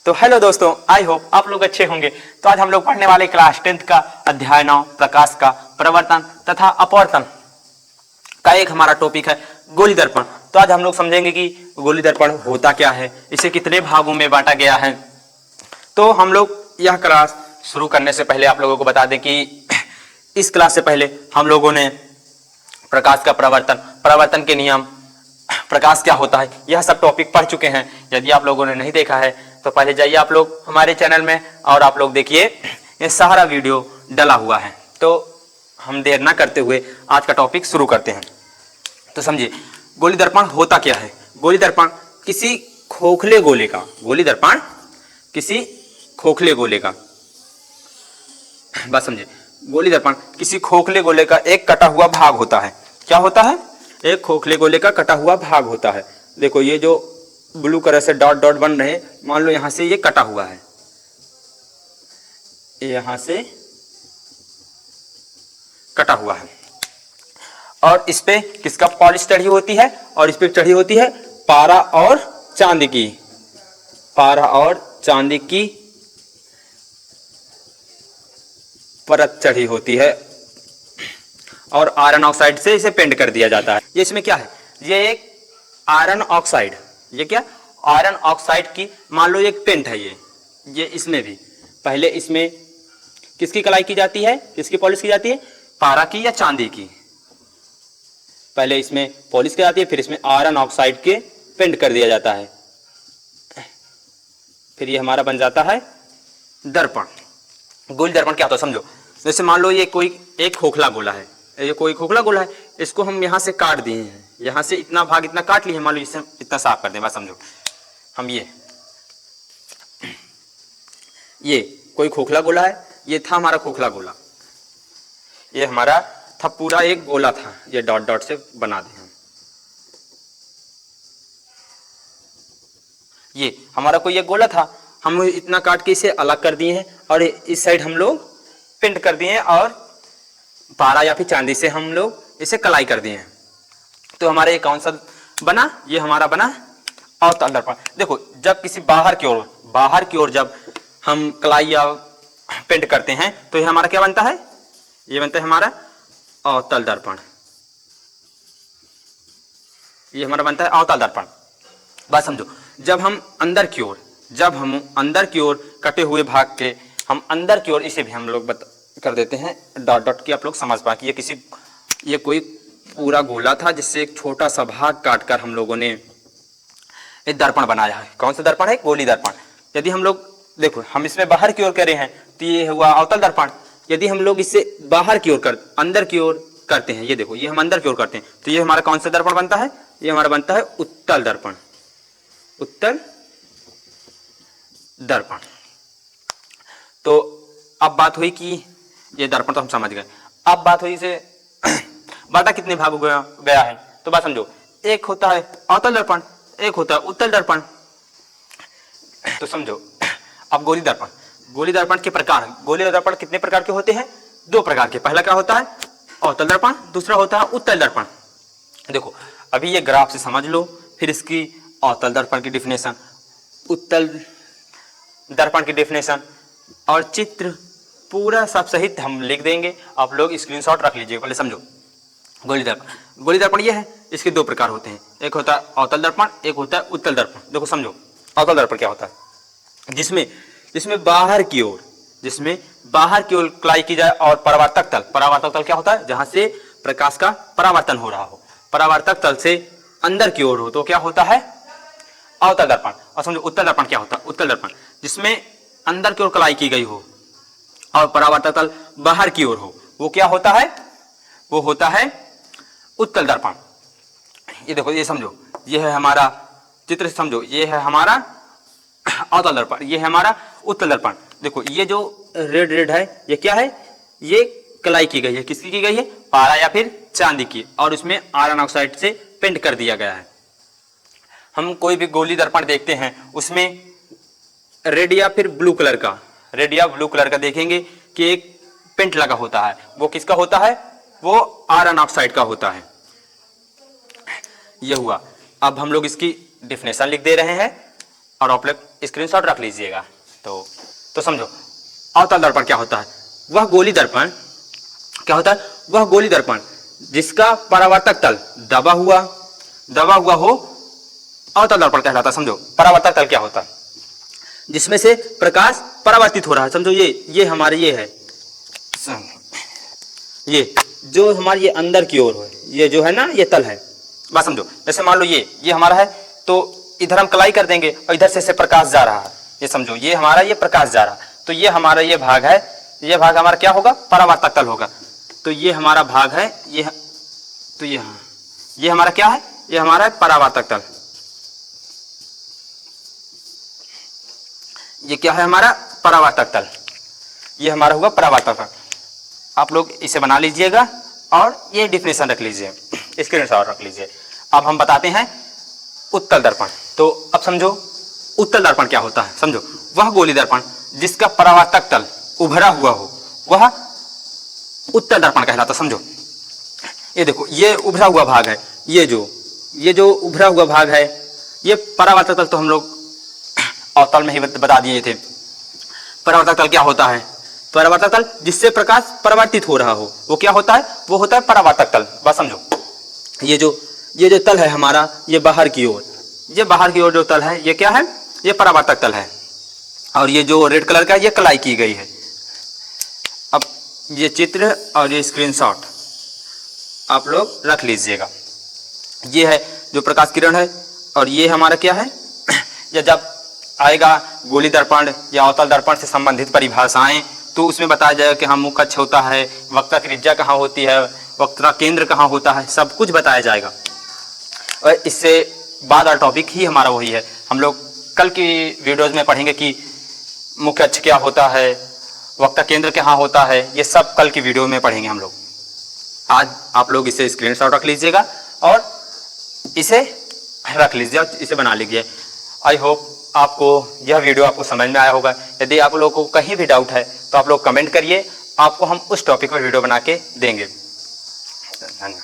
तो हेलो दोस्तों, I hope आप लोग अच्छे होंगे। तो आज हम लोग पढ़ने वाले क्लास 10th का अध्याय 9 प्रकाश का प्रवर्तन तथा अपवर्तन का एक हमारा टॉपिक है गोली दर्पण। तो आज हम लोग समझेंगे कि गोली दर्पण होता क्या है, इसे कितने भागों में बांटा गया है। तो हम लोग यह क्लास शुरू करने से पहले आप लोगों को बता दें कि इस क्लास से पहले हम लोगों ने प्रकाश का प्रवर्तन के नियम, प्रकाश क्या होता है, यह सब टॉपिक पढ़ चुके हैं। यदि आप लोगों ने नहीं देखा है तो पहले जाइए आप लोग हमारे चैनल में और आप लोग देखिए, ये सारा वीडियो डला हुआ है। तो हम देर ना करते हुए आज का टॉपिक शुरू करते हैं। तो समझिए गोली दर्पण होता क्या है। गोली दर्पण किसी खोखले गोले का, गोली दर्पण किसी खोखले गोले का, बात समझिए, गोली दर्पण किसी खोखले गोले का एक कटा हुआ भाग होता है। क्या होता है? एक खोखले गोले का कटा हुआ भाग होता है। देखो ये जो ब्लू कलर से डॉट डॉट बन रहे, मान लो यहां से ये कटा हुआ है, यहां से कटा हुआ है और इस पे किसका पॉलिश चढ़ी होती है, और इस पे चढ़ी होती है पारा और चांदी की, पारा और चांदी की परत चढ़ी होती है और आयरन ऑक्साइड से इसे पेंट कर दिया जाता है। ये इसमें क्या है? ये एक आयरन ऑक्साइड, ये क्या आयरन ऑक्साइड की मान लो एक पेंट है। ये इसमें भी पहले इसमें किसकी कलाई की जाती है, किसकी पॉलिश की जाती है? पारा की या चांदी की। पहले इसमें पॉलिश की जाती है, फिर इसमें आयरन ऑक्साइड के पेंट कर दिया जाता है, फिर ये हमारा बन जाता है दर्पण। गोली दर्पण क्या होता है समझो। जैसे मान लो ये कोई एक खोखला गोला है, ये कोई खोखला गोला है, इसको हम यहाँ से काट दिए हैं, यहाँ से इतना भाग इतना काट लिए, मान लो इसे इतना साफ कर दें, बात समझो। हम ये कोई खोखला गोला है, ये था हमारा खोखला गोला, ये हमारा था पूरा एक गोला था, ये डॉट डॉट से बना दें हम। ये हमारा कोई एक गोला था, हम इतना काट के इसे अलग कर दिए हैं और इस साइड हम लोग पेंट कर दिए हैं और पारा या फिर चांदी से हम लोग इसे कलाई कर दिए हैं। तो हमारा ये कौन सा बना? ये हमारा बना अवतल दर्पण। देखो जब किसी बाहर की ओर जब हम कलाई या पेंट करते हैं तो ये हमारा क्या बनता है? ये बनता है हमारा अवतल दर्पण, ये हमारा बनता है अवतल दर्पण। बात समझो, जब हम अंदर की ओर कटे हुए भाग के हम अंदर की ओर, इसे भी हम लोग कर देते हैं डॉट डॉट की, आप लोग समझ पाए कि ये कोई पूरा गोला था जिससे एक छोटा सा भाग काटकर हम लोगों ने एक दर्पण बनाया है। कौन सा दर्पण है? गोली दर्पण। यदि हम लोग देखो हम इसमें बाहर की ओर करे हैं तो ये हुआ अवतल दर्पण। यदि हम लोग इससे बाहर की ओर अंदर की ओर करते हैं, ये देखो ये हम अंदर की ओर करते हैं, तो ये हमारा कौन सा दर्पण बनता है? ये हमारा बनता है उत्तल दर्पण, उत्तल दर्पण। तो अब बात हुई कि ये दर्पण तो हम समझ गए। अब बात हुई इसे बाटा कितने भाग हो गया है। तो बात समझो, एक होता है अवतल दर्पण, एक होता है उत्तल दर्पण। तो समझो अब गोली दर्पण के प्रकार, गोली दर्पण कितने प्रकार के होते हैं? दो प्रकार के। पहला क्या होता है? अवतल दर्पण, दूसरा होता है उत्तल दर्पण। देखो अभी ये ग्राफ से समझ लो, फिर इसकी अवतल दर्पण की डिफिनेशन, उत्तल दर्पण की डिफिनेशन और चित्र पूरा सब सहित हम लिख देंगे, आप लोग स्क्रीनशॉट रख लीजिए। पहले समझो गोली दर्पण ये है, इसके दो प्रकार होते हैं, एक होता है अवतल दर्पण, एक होता है उत्तल दर्पण। देखो समझो अवतल दर्पण क्या होता है? जिसमें बाहर की ओर कलाई की जाए और परावर्तक तल क्या होता है? जहां से प्रकाश का परावर्तन हो रहा हो, परावर्तक तल से अंदर की ओर हो तो क्या होता है? अवतल दर्पण। और समझो उत्तल दर्पण क्या होता है? उत्तल दर्पण जिसमें अंदर की ओर कलाई की गई हो और परावर्तक तल बाहर की ओर हो, वो क्या होता है? वो होता है उत्तल दर्पण। ये देखो ये समझो, ये है हमारा चित्र, समझो ये है हमारा अवतल दर्पण, ये है हमारा उत्तल दर्पण। देखो ये जो रेड है ये क्या है? ये कलाई की गई है, किसकी की गई है? पारा या फिर चांदी की, और उसमें आयरन ऑक्साइड से पेंट कर दिया गया है। हम कोई भी गोली दर्पण देखते हैं उसमें रेड या फिर ब्लू कलर का देखेंगे कि एक पेंट लगा होता है। वो किसका होता है? वो आयरन ऑक्साइड का होता है। ये हुआ। अब हम लोग इसकी डिफिनेशन लिख दे रहे हैं। और आप लोग स्क्रीनशॉट रख लीजिएगा। तो समझो अवतल दर्पण क्या होता है, वह गोली दर्पण क्या होता है, वह गोली दर्पण जिसका परावर्तक तल दबा हुआ हो अवतल दर्पण कहलाता है। समझो परावर्तक तल क्या होता है, जिसमें से प्रकाश परावर्तित हो रहा है। समझो ये हमारे ये है, ये जो हमारे ये अंदर की ओर है, ये जो है ना ये तल है। बात समझो, जैसे मान लो ये हमारा है, तो इधर हम कलाई कर देंगे और इधर से प्रकाश जा रहा है। ये समझो ये हमारा ये प्रकाश जा रहा है, तो ये हमारा ये भाग है, ये भाग हमारा क्या होगा, परावर्तक तल होगा। तो ये हमारा भाग है, तो ये हमारा क्या है, ये हमारा है परावर्तक तल। ये क्या है हमारा परावर्तक तल, ये हमारा हुआ परावर्तक तल। आप लोग इसे बना लीजिएगा और ये डिफिनेशन रख लीजिए, स्क्रीनशॉट रख लीजिए। अब हम बताते हैं उत्तल दर्पण। तो अब समझो उत्तल दर्पण क्या होता है। समझो वह गोली दर्पण जिसका परावर्तक तल उभरा हुआ हो, वह उत्तल दर्पण कहलाता। समझो ये देखो, ये उभरा हुआ भाग है, ये जो उभरा हुआ भाग है, ये परावर्तक तल। तो हम लोग अवतल में ही बता दिए थे। परावर्तक तल क्या होता है, परावर्तक तल जिससे प्रकाश परावर्तित हो रहा हो, वो क्या होता है, वो होता है परावर्तक तल। बस समझो ये जो तल है हमारा, ये बाहर की ओर, ये बाहर की ओर जो तल है, ये क्या है, ये परावर्तक तल है। और ये जो रेड कलर का ये कलाई की गई है। अब ये चित्र और ये स्क्रीनशॉट आप लोग रख लीजिएगा। ये है जो प्रकाश किरण है, और ये हमारा क्या है, या जब आएगा गोली दर्पण या अवतल दर्पण से संबंधित परिभाषाएं, तो उसमें बताया जाएगा कि हाँ मुख अक्ष होता है, वक्ता त्रिज्या कहाँ होती है, वक्ता केंद्र कहाँ होता है, सब कुछ बताया जाएगा। और इससे बाद वाला टॉपिक ही हमारा वही है। हम लोग कल की वीडियोज में पढ़ेंगे कि मुख्य अक्ष क्या होता है, वक्ता केंद्र कहाँ होता है, ये सब कल की वीडियो में पढ़ेंगे हम लोग। आज आप लोग इसे स्क्रीनशॉट रख लीजिएगा और इसे रख लीजिए और इसे बना लीजिए। आई होप आपको यह वीडियो आपको समझ में आया होगा। यदि आप लोगों को कहीं भी डाउट है तो आप लोग कमेंट करिए, आपको हम उस टॉपिक पर वीडियो बना के देंगे। धन्यवाद।